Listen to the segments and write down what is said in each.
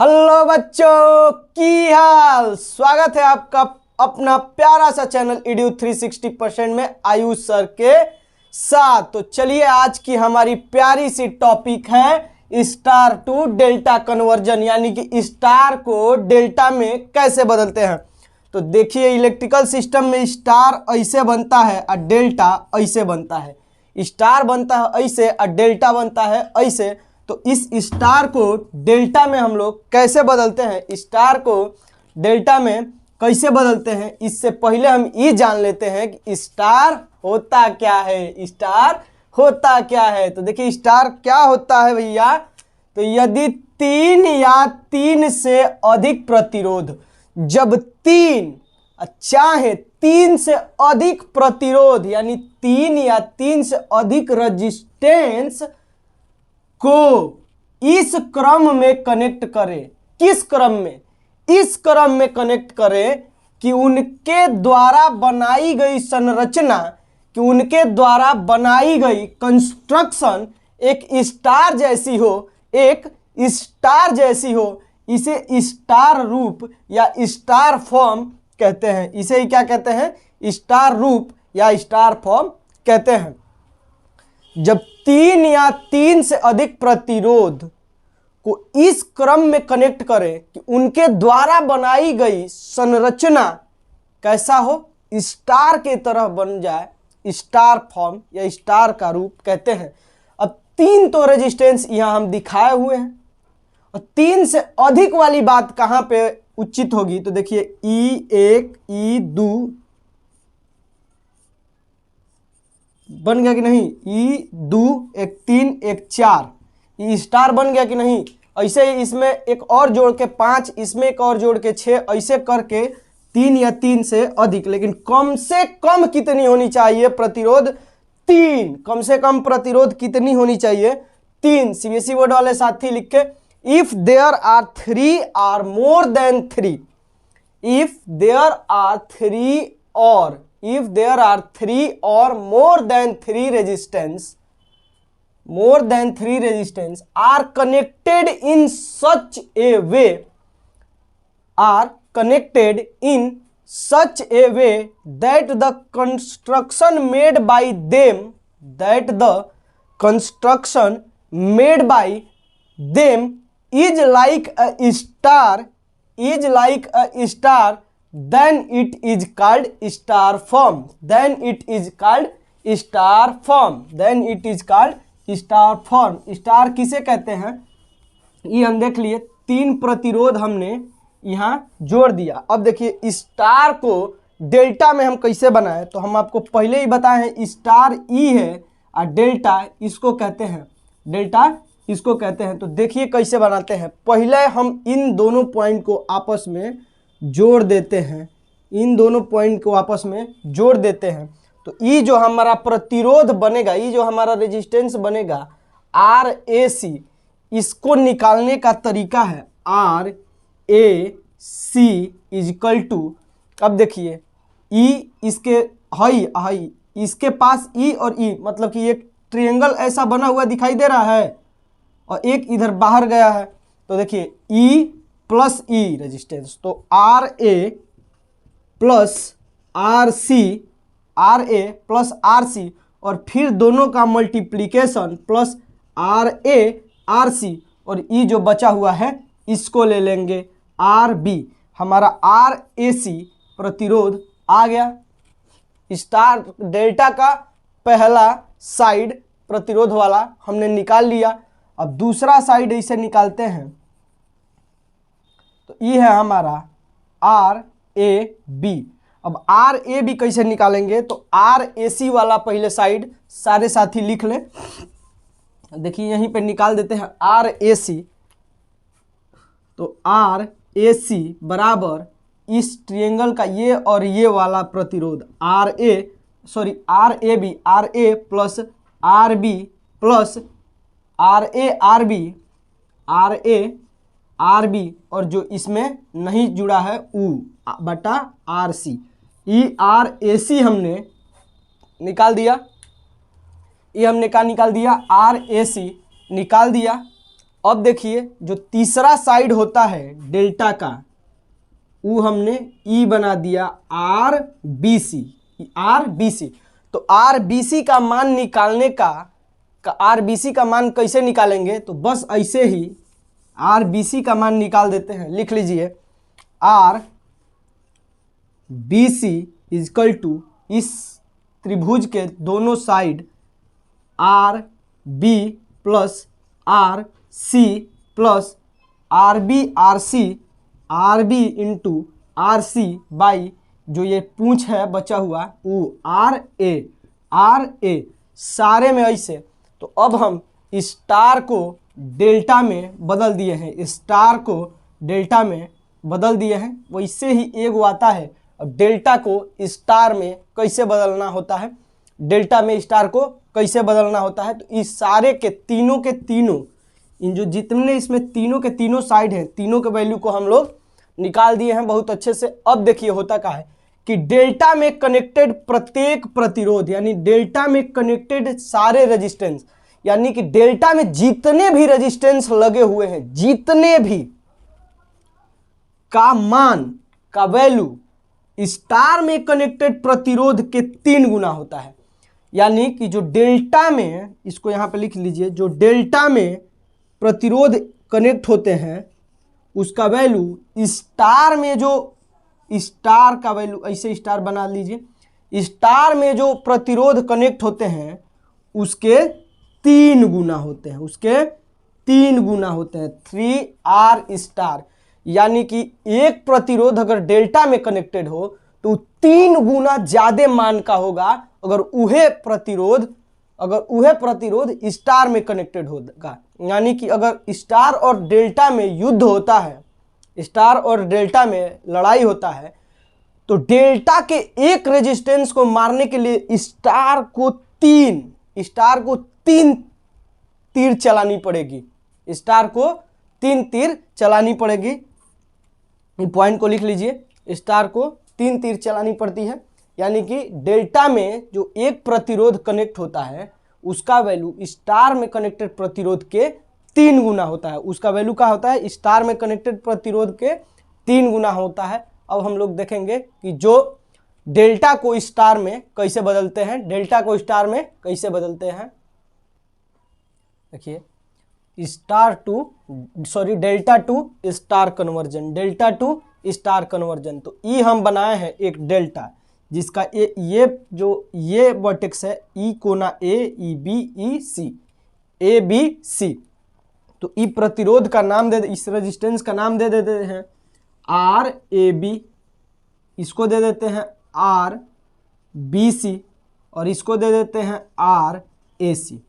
Hello बच्चों की हाल। स्वागत है आपका अपना प्यारा सा चैनल ईडू 360% में आयुष सर के साथ। तो चलिए आज की हमारी प्यारी सी टॉपिक है स्टार टू डेल्टा कन्वर्जन, यानी कि स्टार को डेल्टा में कैसे बदलते हैं। तो देखिए इलेक्ट्रिकल सिस्टम में स्टार ऐसे बनता है और डेल्टा ऐसे बनता है। स्टार बनता है ऐसे और डेल्टा बनता है ऐसे। तो इस स्टार को डेल्टा में हम लोग कैसे बदलते हैं, स्टार को डेल्टा में कैसे बदलते हैं, इससे पहले हम ये जान लेते हैं कि स्टार होता क्या है। स्टार होता क्या है तो देखिए स्टार क्या होता है भैया। तो यदि तीन या तीन से अधिक प्रतिरोध, जब तीन चाहे तीन से अधिक प्रतिरोध यानी तीन या तीन से अधिक रेजिस्टेंस को इस क्रम में कनेक्ट करें। किस क्रम में? इस क्रम में कनेक्ट करें कि उनके द्वारा बनाई गई संरचना, कि उनके द्वारा बनाई गई कंस्ट्रक्शन एक स्टार जैसी हो, एक स्टार जैसी हो। इसे स्टार रूप या स्टार फॉर्म कहते हैं। इसे ही क्या कहते हैं? स्टार रूप या स्टार फॉर्म कहते हैं। जब तीन या तीन से अधिक प्रतिरोध को इस क्रम में कनेक्ट करें कि उनके द्वारा बनाई गई संरचना कैसा हो, स्टार के तरह बन जाए, स्टार फॉर्म या स्टार का रूप कहते हैं। अब तीन तो रेजिस्टेंस यहां हम दिखाए हुए हैं, और तीन से अधिक वाली बात कहां पे उचित होगी। तो देखिए E1 E2 बन गया कि नहीं, E2 एक 3 एक 4, ये स्टार बन गया कि नहीं। ऐसे ही इसमें एक और जोड़ के 5, इसमें एक और जोड़ के 6, ऐसे करके तीन या तीन से अधिक। लेकिन कम से कम कितनी होनी चाहिए प्रतिरोध? 3। कम से कम प्रतिरोध कितनी होनी चाहिए? 3। सीबीएसई बोर्ड वाले साथी लिख के, if there are 3 are more than 3, if there are 3 और if there are 3 or more than 3 resistance are connected in such a way, are connected in such a way that the construction made by them, that the construction made by them is like a star, is like a star, then it is called star form, then it is called star form, then it is called star form। Star किसे कहते हैं ये हम देख लिए। तीन प्रतिरोध हमने यहाँ जोड़ दिया। अब देखिए स्टार को डेल्टा में हम कैसे बनाएं। तो हम आपको पहले ही बताए हैं स्टार ई है और डेल्टा इसको कहते हैं, डेल्टा इसको कहते हैं। तो देखिए कैसे बनाते हैं। पहले हम इन दोनों पॉइंट को आपस में जोड़ देते हैं, इन दोनों पॉइंट को आपस में जोड़ देते हैं। तो ये जो हमारा प्रतिरोध बनेगा, ये जो हमारा रेजिस्टेंस बनेगा RAC, इसको निकालने का तरीका है RAC इजकल टू, अब देखिए E इसके हाई इसके पास E और E, मतलब कि एक ट्रायंगल ऐसा बना हुआ दिखाई दे रहा है और एक इधर बाहर गया है। तो देखिए E प्लस E रेजिस्टेंस, तो RA plus RC, RA plus RC, और फिर दोनों का मल्टीप्लिकेशन प्लस RA RC, और E जो बचा हुआ है इसको ले लेंगे RB। हमारा RAC प्रतिरोध आ गया। स्टार डेल्टा का पहला साइड प्रतिरोध वाला हमने निकाल लिया। अब दूसरा साइड इसे निकालते हैं। तो ये है हमारा RAB। अब RAB कैसे निकालेंगे? तो RAC वाला पहले साइड सारे साथी लिख लें। देखिए यहीं पे निकाल देते हैं RAC। तो RAC बराबर इस ट्रायंगल का ये और ये वाला प्रतिरोध RAB, RA plus RB plus RB, और जो इसमें नहीं जुड़ा है U बटा RC। RAC हमने निकाल दिया, ये हमने क्या निकाल दिया? RAC निकाल दिया। अब देखिए जो तीसरा साइड होता है डेल्टा का, वो हमने ई बना दिया R B C, R B C. तो आर बी सी का मान निकालने का आर बी सी का मान कैसे निकालेंगे, तो बस ऐसे ही आर बी सी का मान निकाल देते हैं। लिख लीजिए R B C is equal to इस त्रिभुज के दोनों side R B plus R C plus R B R C, R B into R C by जो ये पूंछ है बचा हुआ वो आर ए सारे में ऐसे। तो अब हम स्टार को डेल्टा में बदल दिए हैं, स्टार को डेल्टा में बदल दिए हैं। वैसे ही एक आता है, अब डेल्टा को स्टार में कैसे बदलना होता है, डेल्टा में स्टार को कैसे बदलना होता है। तो इस सारे के तीनों इन जो जितने इसमें तीनों के तीनों साइड हैं, तीनों के वैल्यू को हम लोग निकाल दिए हैं बहुत अच्छे से। अब देखिए होता क्या है कि डेल्टा में कनेक्टेड प्रत्येक प्रतिरोध, यानी डेल्टा में कनेक्टेड सारे रेजिस्टेंस, यानी कि डेल्टा में जितने भी रेजिस्टेंस लगे हुए हैं, जितने भी का मान का वैल्यू स्टार में कनेक्टेड प्रतिरोध के 3 गुना होता है। यानी कि जो डेल्टा में, इसको यहां पे लिख लीजिए, जो डेल्टा में प्रतिरोध कनेक्ट होते हैं उसका वैल्यू स्टार में, जो स्टार का वैल्यू ऐसे स्टार बना लीजिए, स्टार में जो प्रतिरोध कनेक्ट होते हैं उसके 3 गुना होते हैं, उसके 3 गुना होते हैं, 3R स्टार। यानी कि एक प्रतिरोध अगर डेल्टा में कनेक्टेड हो तो 3 गुना ज्यादा मान का होगा अगर उहे प्रतिरोध स्टार में कनेक्टेड होगा। यानी कि अगर स्टार और डेल्टा में युद्ध होता है, स्टार और डेल्टा में लड़ाई होता है, तो डेल्टा के एक रेजिस्टेंस को मारने के लिए स्टार को तीन तीर चलानी पड़ेगी, स्टार को 3 तीर चलानी पड़ेगी। पॉइंट को लिख लीजिए, स्टार को 3 तीर चलानी पड़ती है। यानी कि डेल्टा में जो एक प्रतिरोध कनेक्ट होता है उसका वैल्यू स्टार में कनेक्टेड प्रतिरोध के 3 गुना होता है। उसका वैल्यू क्या होता है, स्टार में कनेक्टेड प्रतिरोध के 3 गुना होता है। अब हम लोग देखेंगे कि जो डेल्टा को स्टार में कैसे बदलते हैं, डेल्टा को स्टार में कैसे बदलते हैं। देखिए delta two star conversion, delta two star conversion. तो ई हम बनाए हैं एक डेल्टा जिसका ये वर्टेक्स है, ई कोना ए, E B, E C, A B C. तो ई प्रतिरोध का नाम इस रेजिस्टेंस का नाम दे देते हैं आर ए बी, इसको दे देते हैं आर बी सी और इसको दे देते हैं आर ए सी।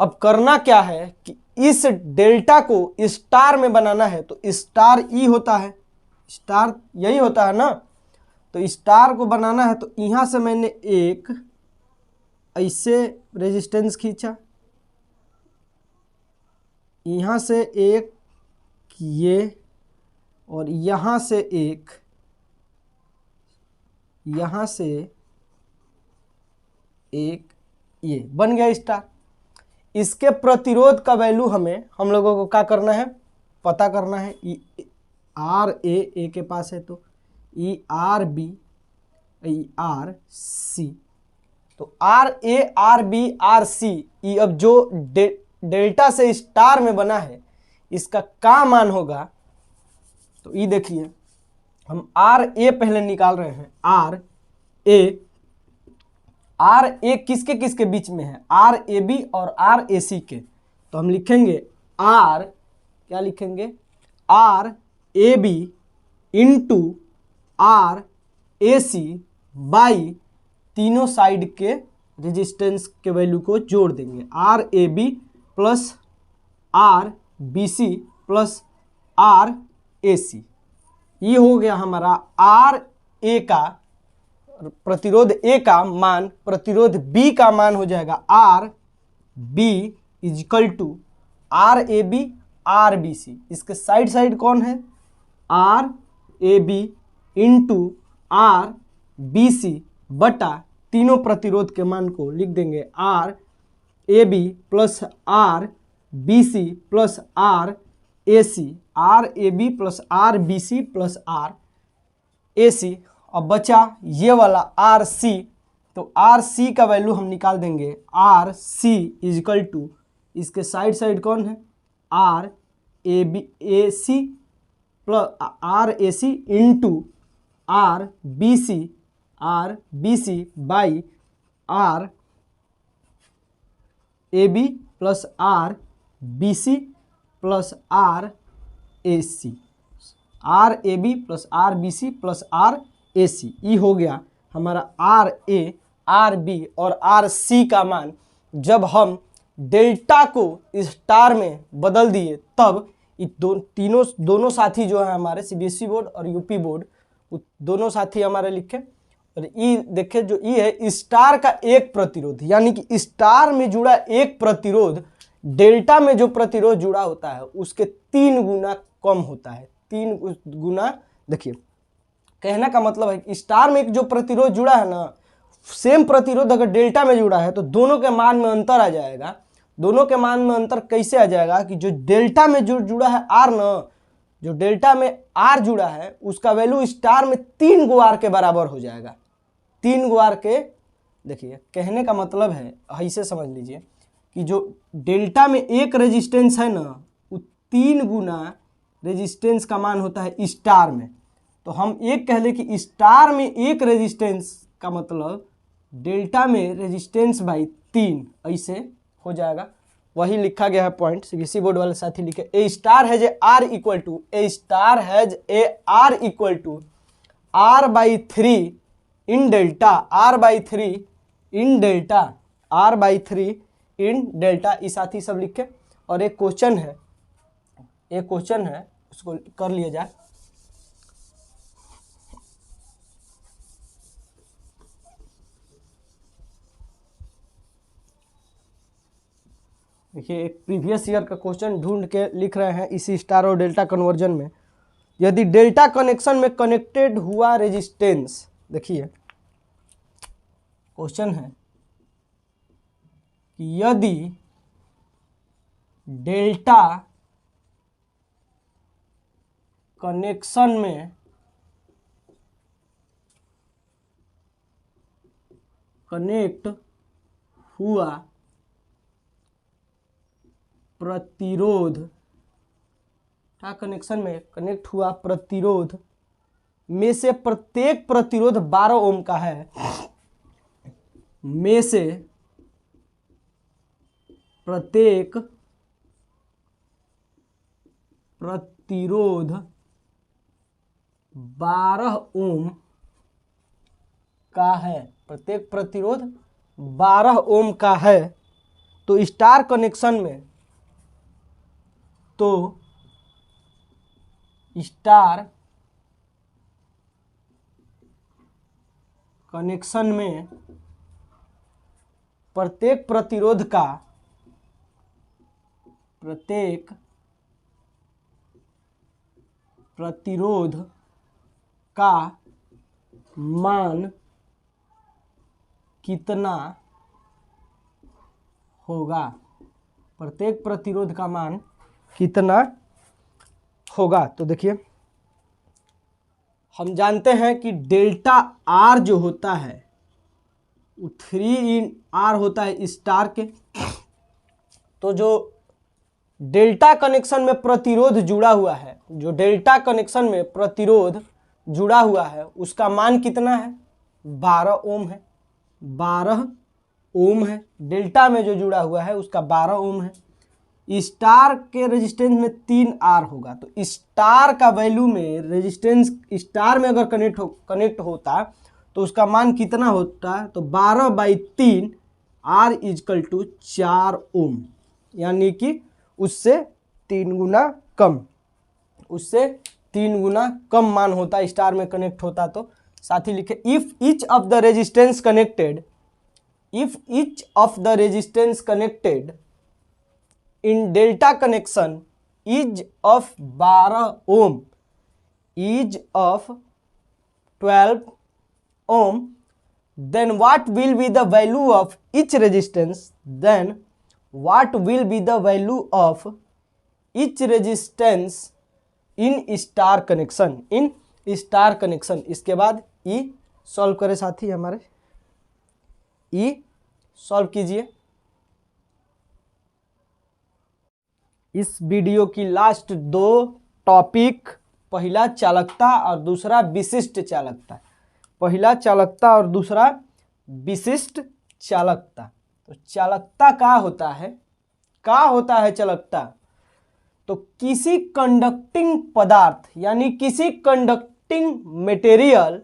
अब करना क्या है कि इस डेल्टा को स्टार में बनाना है, तो स्टार ई होता है, स्टार यही होता है ना। तो स्टार को बनाना है तो यहां से मैंने एक ऐसे रेजिस्टेंस खींचा, यहां से एक ये, और यहां से एक, यहां से एक, ये बन गया स्टार। इसके प्रतिरोध का वैल्यू हम लोगों को क्या करना है, पता करना है। आर ए के पास है तो E R B, E R C. तो R A R B R C, ई अब जो डेल्टा से स्टार में बना है इसका क्या मान होगा। तो ये देखिए हम आर ए पहले निकाल रहे हैं, आर ए किसके किसके बीच में है, आर ए बी और आर ए सी के। तो हम लिखेंगे क्या लिखेंगे, R A B into R A C by तीनों साइड के रेजिस्टेंस के वैल्यू को जोड़ देंगे, R A B plus R B C plus R A C. ये हो गया हमारा आर ए का प्रतिरोध ए का मान, प्रतिरोध बी का मान हो जाएगा R B equal to R A B R B C. इसके साइड कौन है, R A B into R B C बटा तीनों प्रतिरोध के मान को लिख देंगे R A B plus R B C plus R A C, R A B plus R B C plus R A C. अब बचा ये वाला आर सी, तो आर सी का वैल्यू हम निकाल देंगे। आर सी इजिकल टू, इसके साइड साइड कौन है, R A B A C plus R A C into R B C by R A B plus R B C plus R A C, R A B plus R B C plus R A C. ये हो गया हमारा R A, R B और R C का मान। जब हम delta को स्टार में बदल दिए तब ये दोनों साथी जो है हमारे सीबीएसई बोर्ड और यूपी बोर्ड, दोनों साथी हमारे लिखे। और ये देखे जो ये है स्टार का एक प्रतिरोध, यानी कि स्टार में जुड़ा एक प्रतिरोध डेल्टा में जो प्रतिरोध जुड़ा होता है उसके 3 गुना कम होता है। 3 गुना, देखिए कहने का मतलब है कि स्टार में जो प्रतिरोध जुड़ा है ना, सेम प्रतिरोध अगर डेल्टा में जुड़ा है तो दोनों के मान में अंतर आ जाएगा। दोनों के मान में अंतर कैसे आ जाएगा कि जो डेल्टा में जो जुड़ा है आर ना, जो डेल्टा में आर जुड़ा है उसका वैल्यू स्टार में 3 गो आर के बराबर हो जाएगा। 3 गो आर के, देखिए कहने का मतलब है, ऐसे समझ लीजिए कि जो डेल्टा में एक रेजिस्टेंस है ना, वो 3 गुना रेजिस्टेंस का मान होता है स्टार में। तो हम एक कह लें कि स्टार में एक रेजिस्टेंस का मतलब डेल्टा में रेजिस्टेंस बाई 3, ऐसे हो जाएगा। वही लिखा गया है पॉइंट, सीबीएसई बोर्ड वाले साथी लिखे a star has a R equal to, a star has a R equal to R by 3 in delta, R by 3 in delta, R by 3 in delta. इस साथी सब लिखे। और एक क्वेश्चन है, उसको कर लिया जाए। देखिए एक प्रीवियस ईयर का क्वेश्चन ढूंढ के लिख रहे हैं इसी स्टार और डेल्टा कन्वर्जन में। यदि डेल्टा कनेक्शन में कनेक्टेड हुआ रेजिस्टेंस, देखिए क्वेश्चन है कि यदि डेल्टा कनेक्शन में कनेक्ट हुआ प्रतिरोध, कनेक्शन में कनेक्ट हुआ प्रतिरोध में से प्रत्येक प्रतिरोध 12 ओम का है, में से प्रत्येक प्रतिरोध 12 ओम का है, प्रत्येक प्रतिरोध 12 ओम का है, तो स्टार कनेक्शन में, तो स्टार कनेक्शन में प्रत्येक प्रतिरोध का मान कितना होगा, प्रत्येक प्रतिरोध का मान कितना होगा। तो देखिए हम जानते हैं कि डेल्टा आर जो होता है वो 3 इन आर होता है स्टार के। तो जो डेल्टा कनेक्शन में प्रतिरोध जुड़ा हुआ है, जो डेल्टा कनेक्शन में प्रतिरोध जुड़ा हुआ है उसका मान कितना है, 12 ओम है, 12 ओम है। डेल्टा में जो जुड़ा हुआ है उसका 12 ओम है। स्टार के रेजिस्टेंस में 3 आर होगा, तो स्टार का वैल्यू में रेजिस्टेंस स्टार में अगर कनेक्ट होता तो उसका मान कितना होता, तो 12/3 आर इजकल टू 4 ओम, यानी कि उससे 3 गुना कम, उससे 3 गुना कम मान होता स्टार में कनेक्ट होता। तो साथ ही लिखे if each of the resistance connected, if each of the resistance connected in delta connection is of 12 ohm, is of 12 ohm, then what will be the value of each resistance, then what will be the value of each resistance in star connection, in star connection. इसके बाद ई solve करें साथी हमारे, ई solve कीजिए। इस video की last दो topic, पहला चालकता और दूसरा विशिष्ट चालकता, पहला चालकता और दूसरा विशिष्ट चालकता। तो चालकता क्या होता है, क्या होता है चालकता? तो किसी कंडक्टिंग पदार्थ यानी किसी कंडक्टिंग मटेरियल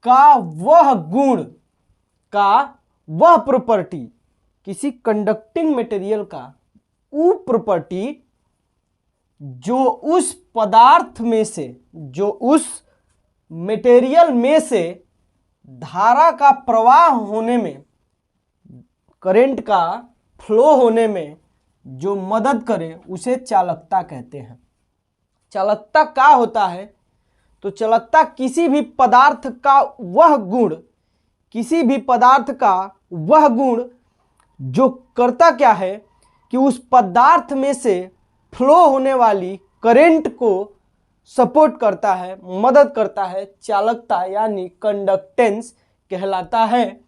का वह गुण, का वह प्रॉपर्टी, किसी कंडक्टिंग मटेरियल का वो प्रॉपर्टी जो उस पदार्थ में से, जो उस मटेरियल में से धारा का प्रवाह होने में, करंट का फ्लो होने में जो मदद करे, उसे चालकता कहते हैं। चालकता क्या होता है? तो चालकता किसी भी पदार्थ का वह गुण, किसी भी पदार्थ का वह गुण जो करता क्या है कि उस पदार्थ में से फ्लो होने वाली करंट को सपोर्ट करता है, मदद करता है, चालकता यानी कंडक्टेंस कहलाता है।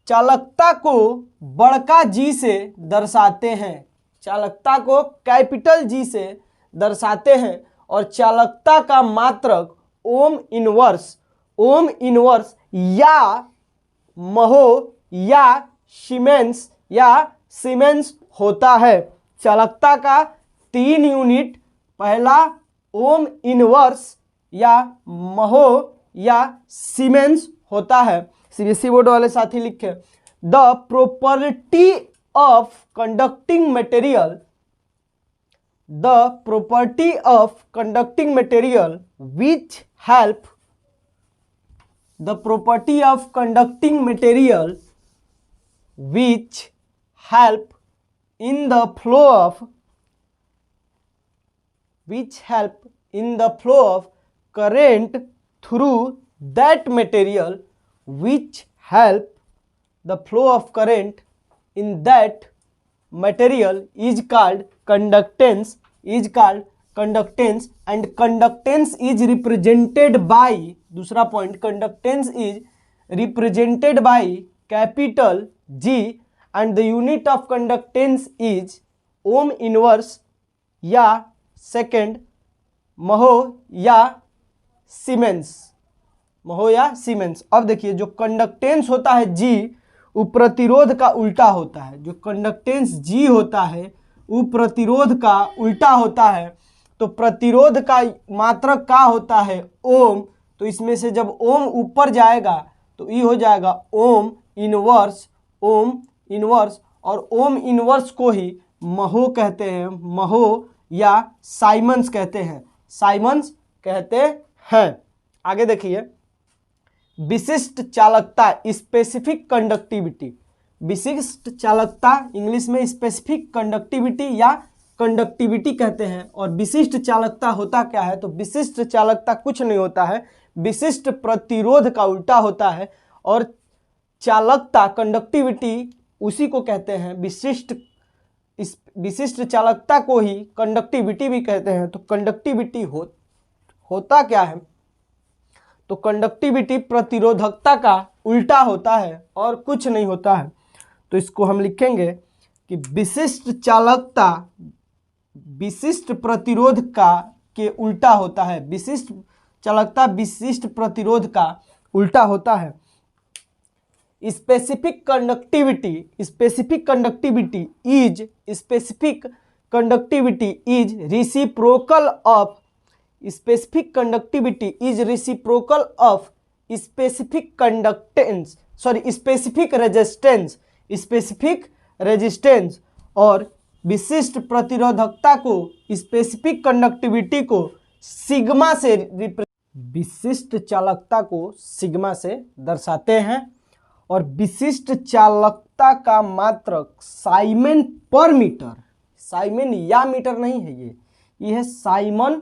चालकता को बड़का जी से दर्शाते हैं, चालकता को कैपिटल जी से दर्शाते हैं और चालकता का मात्रक ओम इनवर्स, ओम इनवर्स या महो या सीमेंस या सीमेंस होता है। चालकता का 3 यूनिट, पहला ओम इनवर्स या महो या सीमेंस होता है। सीबीएसई बोर्ड वाले साथी लिखे, the property of conducting material, the property of conducting material which help, the property of conducting material which help in the flow of, which help in the flow of current through that material, which help the flow of current in that material is called conductance, is called conductance, and conductance is represented by, दूसरा point, conductance is represented by capital G and the unit of conductance is ohm inverse या second महो या siemens, महो या siemens. अब देखिए जो conductance होता है G, वो प्रतिरोध का उल्टा होता है। जो कंडक्टेंस G होता है वो प्रतिरोध का उल्टा होता है। तो प्रतिरोध का मात्रक क्या होता है? ओम। तो इसमें से जब ओम ऊपर जाएगा तो ये हो जाएगा ओम इनवर्स, ओम इनवर्स, और ओम इनवर्स को ही महो कहते हैं, महो या साइमंस कहते हैं, साइमंस कहते हैं। आगे देखिए, विशिष्ट चालकता, स्पेसिफिक कंडक्टिविटी, विशिष्ट चालकता इंग्लिश में स्पेसिफिक कंडक्टिविटी या कंडक्टिविटी कहते हैं। और विशिष्ट चालकता होता क्या है? तो विशिष्ट चालकता कुछ नहीं होता है, विशिष्ट प्रतिरोध का उल्टा होता है। और चालकता, कंडक्टिविटी उसी को कहते हैं विशिष्ट, इस विशिष्ट चालकता को ही कंडक्टिविटी भी कहते हैं। तो कंडक्टिविटी होता क्या है? तो कंडक्टिविटी प्रतिरोधकता का उल्टा होता है और कुछ नहीं होता है। तो इसको हम लिखेंगे कि विशिष्ट चालकता विशिष्ट प्रतिरोध का के उल्टा होता है, विशिष्ट चालकता विशिष्ट प्रतिरोध का उल्टा होता है। Specific conductivity, specific conductivity is, specific conductivity is reciprocal of, specific conductivity is reciprocal of specific conductance, sorry specific resistance, specific resistance. और विशिष्ट प्रतिरोधकता को, स्पेसिफिक कंडक्टिविटी को सिग्मा से, विशिष्ट चालकता को सिग्मा से दर्शाते हैं। और विशिष्ट चालकता का मात्रक साइमन पर मीटर, साइमन या मीटर नहीं है, ये है साइमन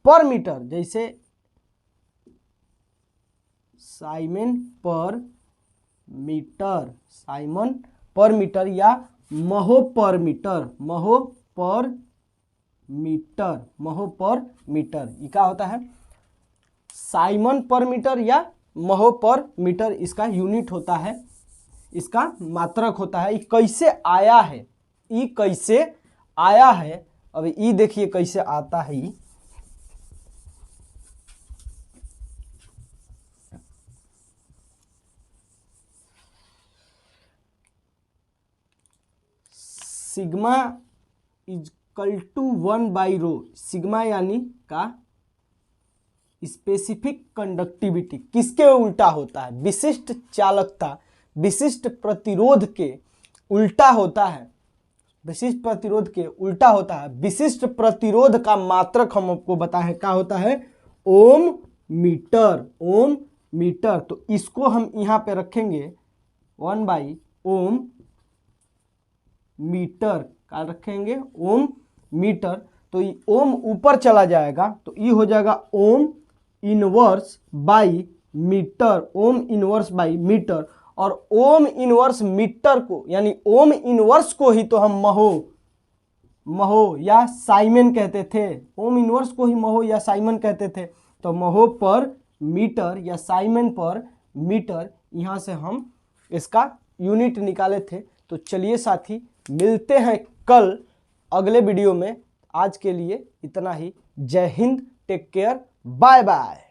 पर मीटर। जैसे साइमन पर मीटर, साइमन पर मीटर या महो पर मीटर, महो पर मीटर, महो पर मीटर, ये क्या होता है? साइमन पर मीटर या महो पर मीटर इसका यूनिट होता है, इसका मात्रक होता है। ये कैसे आया है, ये कैसे आया है, अब ये देखिए कैसे आता है। ये सिग्मा इजकल टू 1/ρ, सिग्मा यानी का स्पेसिफिक कंडक्टिविटी किसके उल्टा होता है? विशिष्ट चालकता, विशिष्ट प्रतिरोध के उल्टा होता है, विशिष्ट प्रतिरोध के उल्टा होता है। विशिष्ट प्रतिरोध का मात्रक हम आपको बताएं क्या होता है? ओम मीटर, ओम मीटर। तो इसको हम यहाँ पे रखेंगे 1/ओम मीटर, क्या रखेंगे? ओम मीटर। तो ये ओम ऊपर चला जाएगा तो ये हो जाएगा ohm inverse by metre, ohm inverse by metre. और ओम इनवर्स मीटर को यानी ओम इनवर्स को ही तो हम महो या साइमन कहते थे, ओम इनवर्स को ही महो या साइमन कहते थे। तो महो पर मीटर या साइमन पर मीटर, यहाँ से हम इसका यूनिट निकाले थे। तो चलिए साथी, मिलते हैं कल अगले वीडियो में। आज के लिए इतना ही। जय हिंद, टेक केयर, बाय बाय।